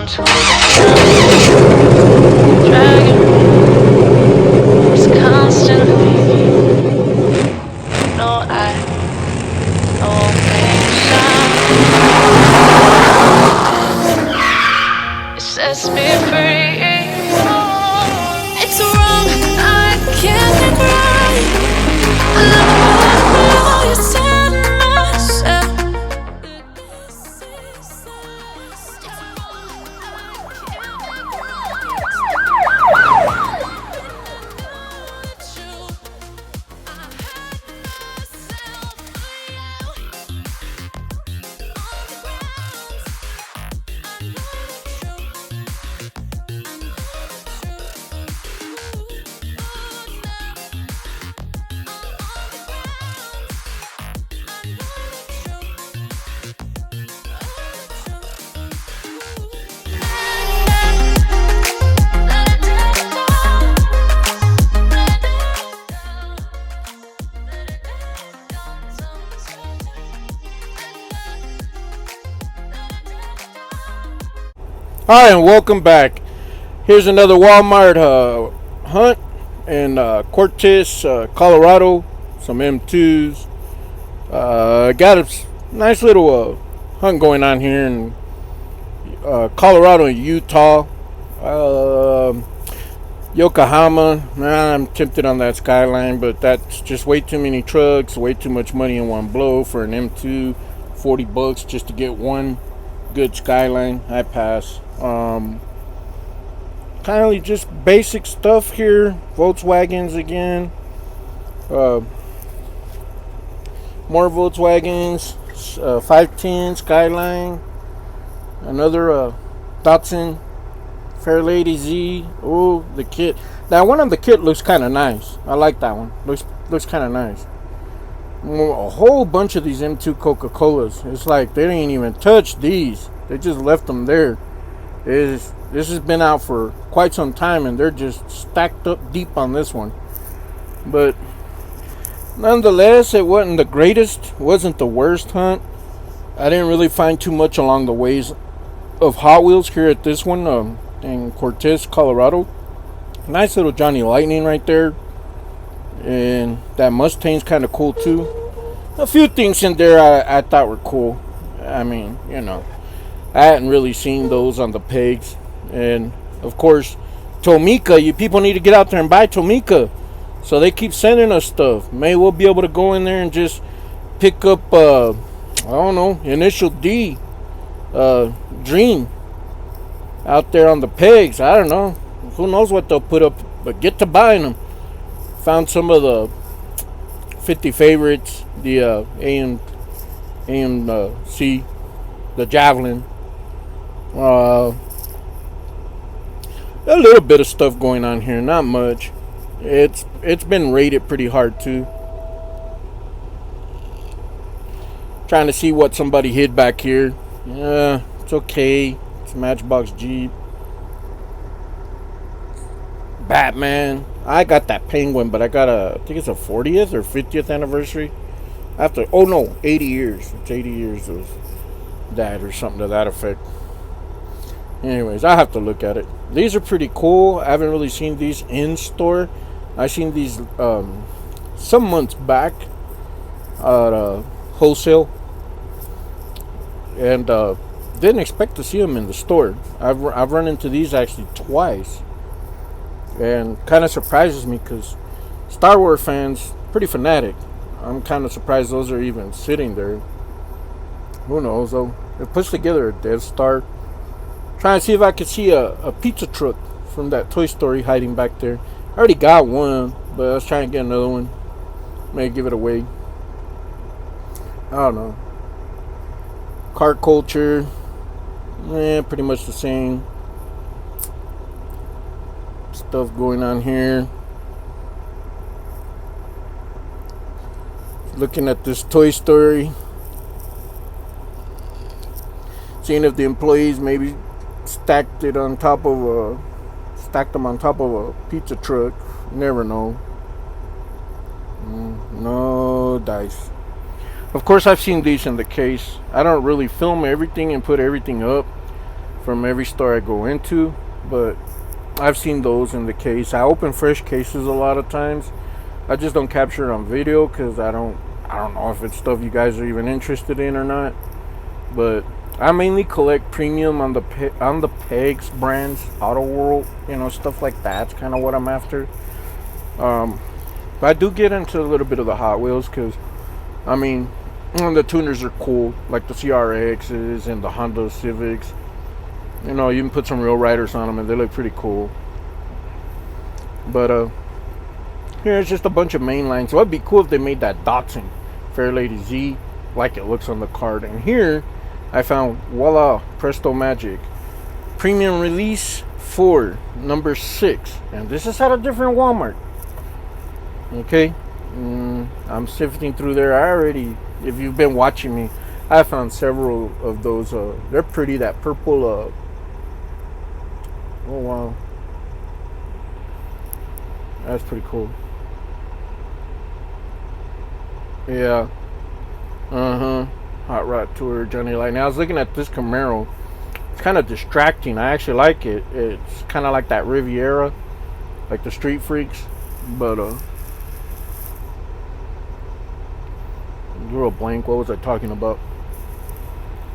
to the dragon was constantly. No, I always shine. It sets me free. It's wrong, I can't make right. I love you said myself. Hi, and welcome back. Here's another Walmart hunt in Cortez, Colorado. Some M2s. Got a nice little hunt going on here in Colorado and Utah. Yokohama. I'm tempted on that Skyline, but that's just way too many trucks, way too much money in one blow for an M2. $40 just to get one good Skyline. I pass. Kind of just basic stuff here. Volkswagens again. More Volkswagens. 510 Skyline. Another Datsun Fairlady Z. Oh, the kit. That one on the kit looks kind of nice. I like that one. Looks kind of nice. A whole bunch of these M2 Coca-Colas. It's like they didn't even touch these. They just left them there. This has been out for quite some time, and they're just stacked up deep on this one. But nonetheless, it wasn't the greatest, wasn't the worst hunt. I didn't really find too much along the ways of Hot Wheels here at this one in Cortez, Colorado. Nice little Johnny Lightning right there. And that Mustang's kind of cool too. A few things in there I thought were cool. I mean, I hadn't really seen those on the pegs. And of course, Tomica, you people need to get out there and buy Tomica. So they keep sending us stuff. Maybe we'll be able to go in there and just pick up I don't know, Initial D Dream out there on the pegs. I don't know. Who knows what they'll put up, but get to buying them. Found some of the 50 favorites, the AMC, the Javelin. A little bit of stuff going on here, not much. It's been rated pretty hard too. Trying to see what somebody hid back here. Yeah, it's okay. It's a Matchbox Jeep. Batman. I got that Penguin, but I got I think it's a 40th or 50th anniversary. 80 years. It's 80 years of that or something to that effect. Anyways, I have to look at it. These are pretty cool. I haven't really seen these in store. I seen these some months back at wholesale, and didn't expect to see them in the store. I've run into these actually twice, and kind of surprises me because Star Wars fans pretty fanatic. I'm kind of surprised those are even sitting there. Who knows though? They pushed together a Death Star. Trying to see if I could see a pizza truck from that Toy Story hiding back there. I already got one, but I was trying to get another one. Maybe give it away. I don't know. Car culture. Pretty much the same stuff going on here. Looking at this Toy Story. Seeing if the employees maybe stacked them on top of a pizza truck. Never know. No dice. Of course, I've seen these in the case. I don't really film everything and put everything up. from every store I go into, but I've seen those in the case. I open fresh cases a lot of times. I just don't capture it on video because I don't know if it's stuff you guys are even interested in or not. But I mainly collect premium on the pegs brands, Autoworld, stuff like that's kind of what I'm after. But I do get into a little bit of the Hot Wheels because, the tuners are cool, like the CRXs and the Honda Civics. You can put some real riders on them and they look pretty cool. But here's just a bunch of mainlines. So it'd be cool if they made that Datsun Fairlady Z like it looks on the card. And here I found, voila, presto magic, premium release 4, number 6, and this is at a different Walmart. Okay, I'm sifting through there. If you've been watching me, I found several of those. They're pretty. That purple. Oh wow, that's pretty cool. Yeah. Hot Rod Tour, Johnny Light. Now I was looking at this Camaro. It's kind of distracting. I actually like it. It's kind of like that Riviera, like the Street Freaks, but real blank. What was I talking about?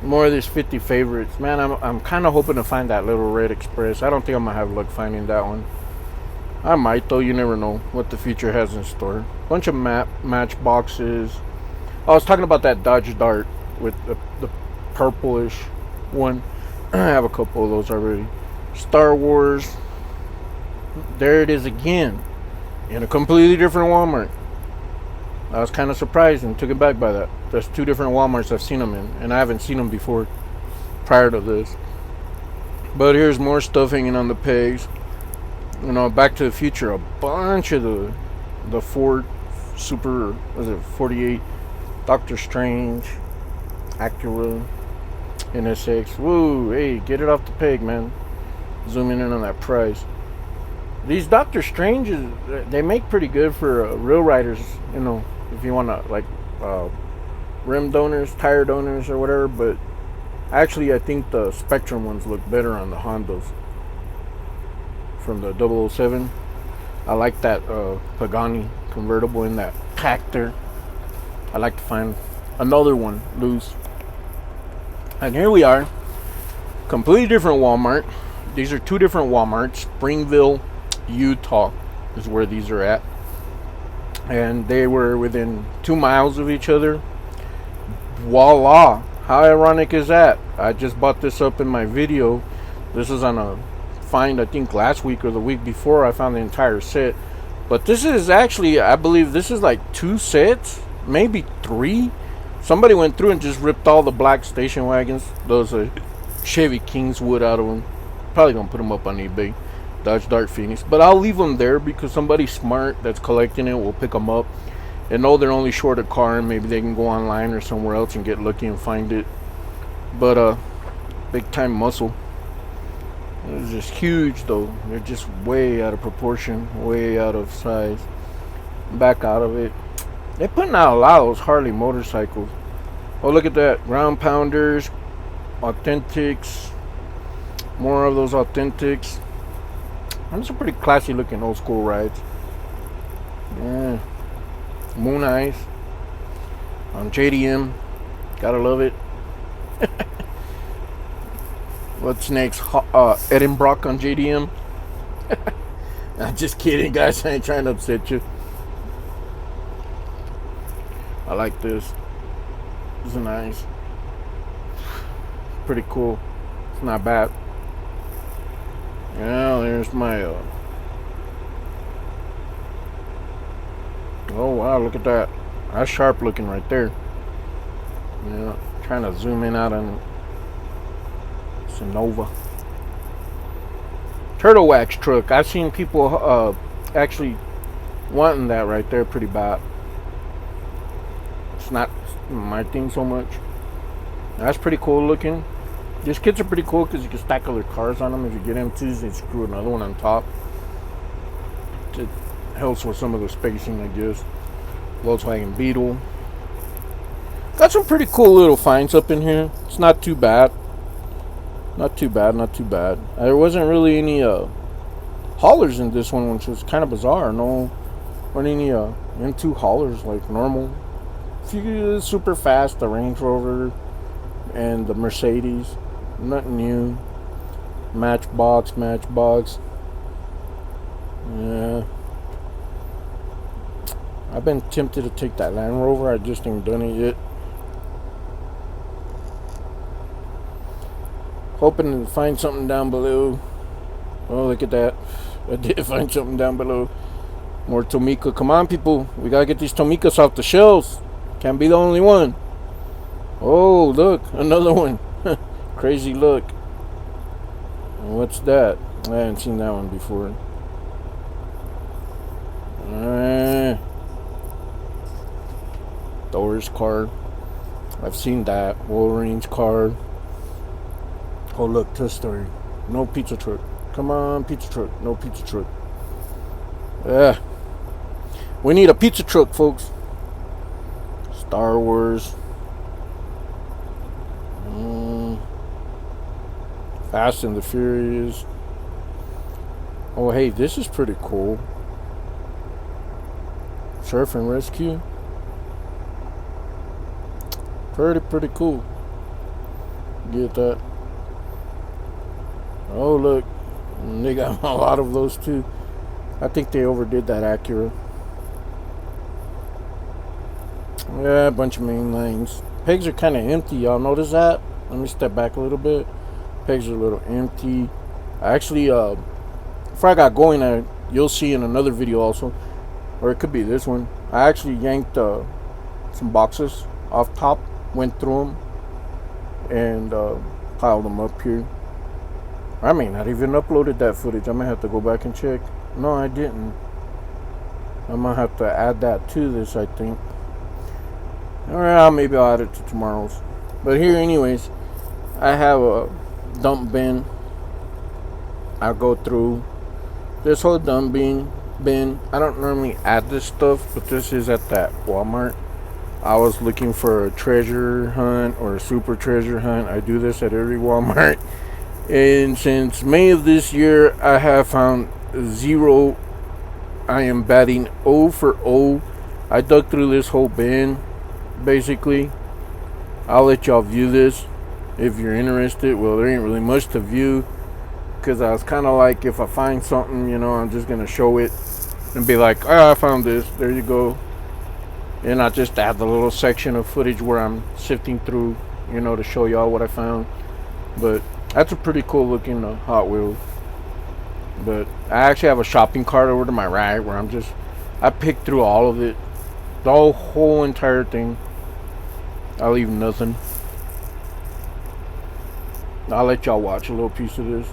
More of these 50 favorites. Man, I'm kind of hoping to find that little red Express. I don't think I'm gonna have luck finding that one. I might though. You never know what the future has in store. Bunch of match boxes. I was talking about that Dodge Dart with the purplish one. I have a couple of those already. Star Wars. There it is again, in a completely different Walmart. I was kind of surprised and took it back by that. There's 2 different Walmarts I've seen them in, and I haven't seen them before prior to this. But here's more stuff hanging on the pegs. Back to the Future, a bunch of the Ford Super, was it 48, Doctor Strange, Acura, NSX. Woo, hey, get it off the peg, man. Zooming in on that price. These Doctor Stranges, they make pretty good for real riders, if you want to, rim donors, tire donors, or whatever. But actually, I think the Spectrum ones look better on the Hondas. From the 007. I like that Pagani convertible in that pack there. I like to find another one loose. And here we are. Completely different Walmart. These are 2 different Walmarts. Springville, Utah is where these are at. And they were within 2 miles of each other. Voila! How ironic is that? I just bought this up in my video. This is on a find, I think last week or the week before. I found the entire set. But this is actually, I believe this is like 2 sets, maybe 3. Somebody went through and just ripped all the black station wagons. Those are Chevy Kingswood out of them. Probably gonna put them up on eBay. Dodge Dart Phoenix, but I'll leave them there because somebody smart that's collecting it will pick them up and know they're only short a car, and maybe they can go online or somewhere else and get lucky and find it. But big time muscle. It's just huge though. They're just way out of proportion, way out of size. Back out of it. They're putting out a lot of those Harley motorcycles. Oh, look at that. Ground Pounders, Authentics, more of those Authentics. Those are pretty classy looking old school rides. Yeah. Moon Eyes on JDM. Gotta love it. What's next? Edinburgh on JDM. I'm just kidding, guys. I ain't trying to upset you. I like this. This is nice. Pretty cool. It's not bad. Yeah, there's my oh wow, look at that. That's sharp looking right there. Yeah, trying to zoom in out on it's a Nova. Turtle wax truck. I've seen people actually wanting that right there pretty bad. It's not my thing so much. That's pretty cool looking. These kits are pretty cool because you can stack other cars on them if you get into. They screw another one on top. It helps with some of the spacing, I guess. Volkswagen Beetle. Got some pretty cool little finds up in here. It's not too bad. Not too bad, not too bad. There wasn't really any haulers in this one, which was kind of bizarre. No, weren't any M2 haulers like normal. Few super fast, the Range Rover and the Mercedes. Nothing new. Matchbox, Matchbox. Yeah. I've been tempted to take that Land Rover. I just ain't done it yet. Hoping to find something down below. Oh, look at that. I did find something down below. More Tomica. Come on, people. We gotta get these Tomicas off the shelves. Can't be the only one. Oh, look. Another one. Crazy look. What's that? I haven't seen that one before. Doors car. I've seen that. Wolverine's car. Oh, look. Toy Story. No pizza truck. Come on, pizza truck. No pizza truck. Yeah. We need a pizza truck, folks. Star Wars. Fast and the Furious. Oh, hey, this is pretty cool. Surf and Rescue. Pretty cool. Get that. Oh, look. They got a lot of those, too. I think they overdid that Acura. Yeah, a bunch of main lanes. Pegs are kind of empty. Y'all notice that? Let me step back a little bit. Pegs are a little empty. I actually, before I got going, you'll see in another video also, or it could be this one. I actually yanked some boxes off top, went through them, and piled them up here. I may not even uploaded that footage. I might have to go back and check. No, I didn't. I might have to add that to this, I think. Or maybe I'll add it to tomorrow's. But here, anyways, I have a dump bin. I'll go through this whole dump bin. I don't normally add this stuff, but this is at that Walmart. I was looking for a treasure hunt or a super treasure hunt. I do this at every Walmart. And since May of this year, I have found 0. I am batting 0 for 0. I dug through this whole bin, basically. I'll let y'all view this if you're interested. Well, there ain't really much to view, because I was kind of like, if I find something, I'm just going to show it and be like, oh, I found this. There you go. And I just add the little section of footage where I'm sifting through, to show y'all what I found. But that's a pretty cool looking Hot Wheels. But I actually have a shopping cart over to my right where I picked through all of it. The whole entire thing. I'll leave nothing. I'll let y'all watch a little piece of this.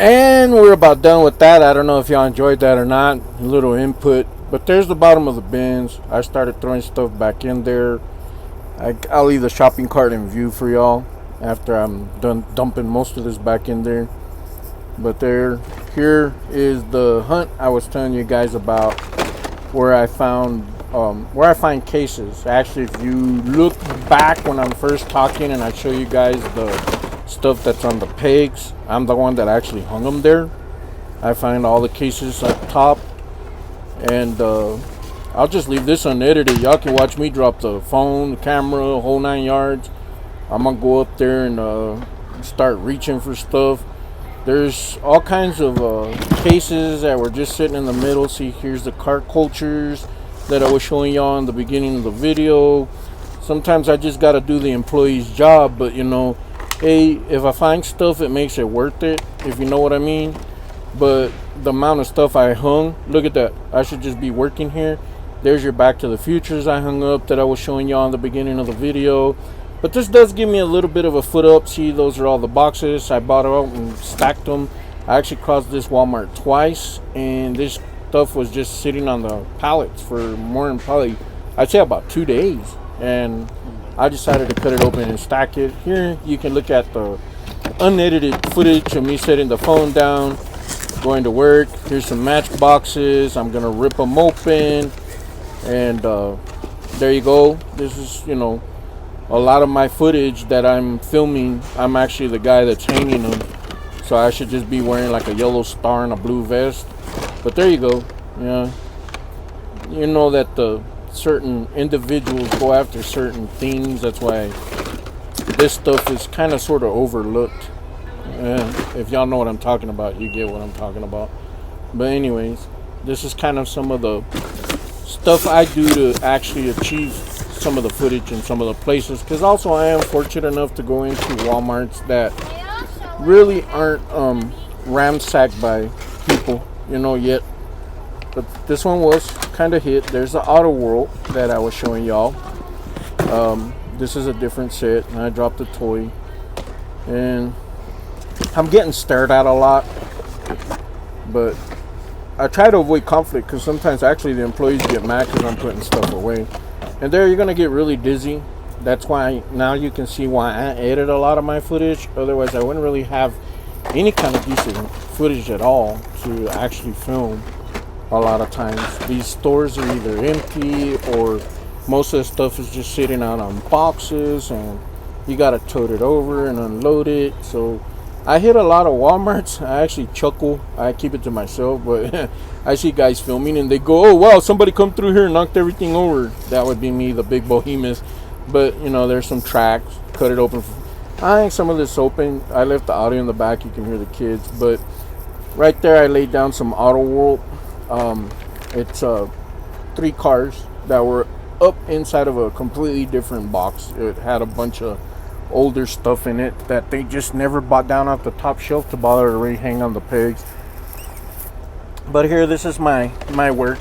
And we're about done with that. I don't know if y'all enjoyed that or not. A little input. But there's the bottom of the bins. I started throwing stuff back in there. I'll leave the shopping cart in view for y'all after I'm done dumping most of this back in there. But here is the hunt I was telling you guys about, where I find cases. Actually, if you look back when I'm first talking and I show you guys the stuff that's on the pegs, I'm the one that actually hung them there. I find all the cases up top, and I'll just leave this unedited. Y'all can watch me drop the phone, the camera, whole 9 yards. I'm gonna go up there and start reaching for stuff. There's all kinds of cases that were just sitting in the middle. See, here's the cart cultures that I was showing y'all in the beginning of the video. Sometimes I just gotta do the employee's job, but you know, hey, if I find stuff, it makes it worth it, if you know what I mean. But the amount of stuff I hung, look at that. I should just be working here. There's your Back to the Futures I hung up that I was showing y'all in the beginning of the video. But this does give me a little bit of a foot up. See, those are all the boxes. I bought out and stacked them. I actually crossed this Walmart twice, and this stuff was just sitting on the pallets for more than probably, I'd say about 2 days. And I decided to cut it open and stack it. Here you can look at the unedited footage of me setting the phone down, going to work. Here's some matchboxes. I'm gonna rip them open, and there you go. This is, you know, a lot of my footage that I'm filming. I'm actually the guy that's hanging them, so I should just be wearing like a yellow star and a blue vest. But there you go. Yeah, you know that the certain individuals go after certain things. That's why this stuff is kind of sort of overlooked. If y'all know what I'm talking about, you get what I'm talking about. But anyways, this is kind of some of the stuff I do to actually achieve some of the footage in some of the places, because also I am fortunate enough to go into Walmarts that really aren't ransacked by people, you know, yet. But this one was kind of hit. There's the Autoworld that I was showing y'all. This is a different set, and I dropped a toy, and I'm getting stared at a lot, but I try to avoid conflict, because sometimes actually the employees get mad because I'm putting stuff away. And there you're going to get really dizzy. That's why now you can see why I edit a lot of my footage. Otherwise, I wouldn't really have any kind of decent footage at all to actually film a lot of times. These stores are either empty, or most of the stuff is just sitting out on boxes, and you got to tote it over and unload it. So I hit a lot of Walmarts. I actually chuckle. I keep it to myself, but I see guys filming and they go, "Oh wow, somebody come through here and knocked everything over." That would be me, the big behemoth. But you know, there's some tracks. Cut it open. I think some of this open. I left the audio in the back. You can hear the kids. But right there, I laid down some Autoworld. It's 3 cars that were up inside of a completely different box. It had a bunch of older stuff in it that they just never bought down off the top shelf to bother to re-hang on the pegs. But here, this is my work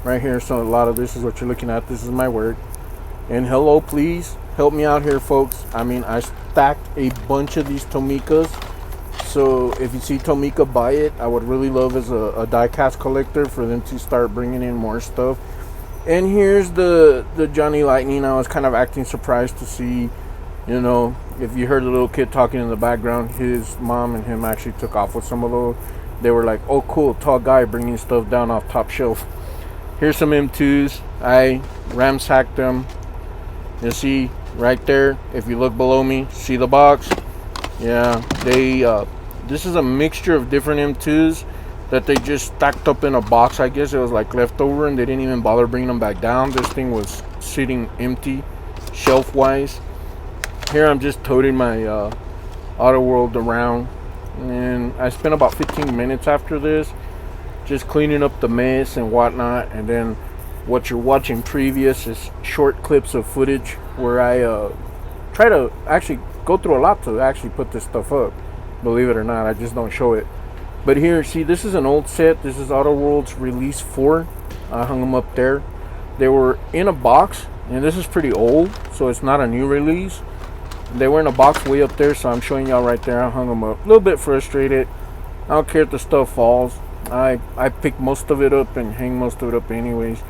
right here. So a lot of this is what you're looking at. This is my work. And hello, please help me out here, folks. I mean, I stacked a bunch of these Tomicas. So if you see Tomica, buy it. I would really love, as a die-cast collector, for them to start bringing in more stuff. And here's the Johnny Lightning. I was kind of acting surprised to see. You know, if you heard the little kid talking in the background, his mom and him actually took off with some of those. They were like, "Oh, cool, tall guy bringing stuff down off top shelf." Here's some M2s. I ransacked them. You see right there, if you look below me, see the box? Yeah, this is a mixture of different M2s that they just stacked up in a box. I guess it was like leftover, and they didn't even bother bringing them back down. This thing was sitting empty, shelf-wise. Here I'm just toting my Autoworld around, and I spent about 15 minutes after this just cleaning up the mess and whatnot. And then what you're watching previous is short clips of footage where I try to actually go through a lot to actually put this stuff up. Believe it or not, I just don't show it. But here, see, this is an old set. This is Autoworld's Release 4. I hung them up there. They were in a box, and this is pretty old, so it's not a new release. They were in a box way up there, so I'm showing y'all right there. I hung them up. A little bit frustrated. I don't care if the stuff falls. I pick most of it up and hang most of it up anyways.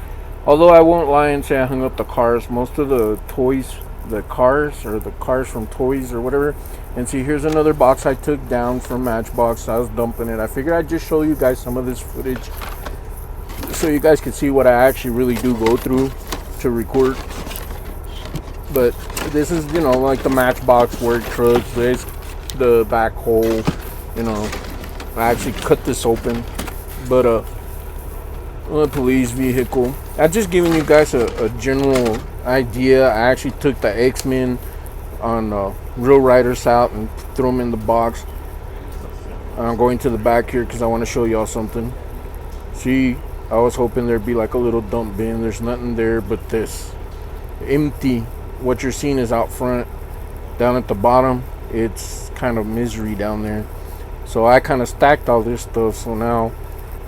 Although I won't lie and say I hung up the cars. Most of the toys, the cars from toys or whatever. And see, here's another box I took down from Matchbox. I was dumping it. I figured I'd just show you guys some of this footage so you guys can see what I actually really do go through to record. But this is, like the Matchbox work trucks. There's the backhoe, I actually cut this open. But a police vehicle. I'm just giving you guys a general idea. I actually took the X-Men on real riders out and threw them in the box. I'm going to the back here because I want to show y'all something. See, I was hoping there'd be like a little dump bin. There's nothing there but this. Empty. What you're seeing is out front. Down at the bottom, it's kind of misery down there. So I kind of stacked all this stuff. So now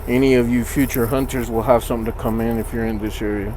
any of you future hunters will have something to come in if you're in this area.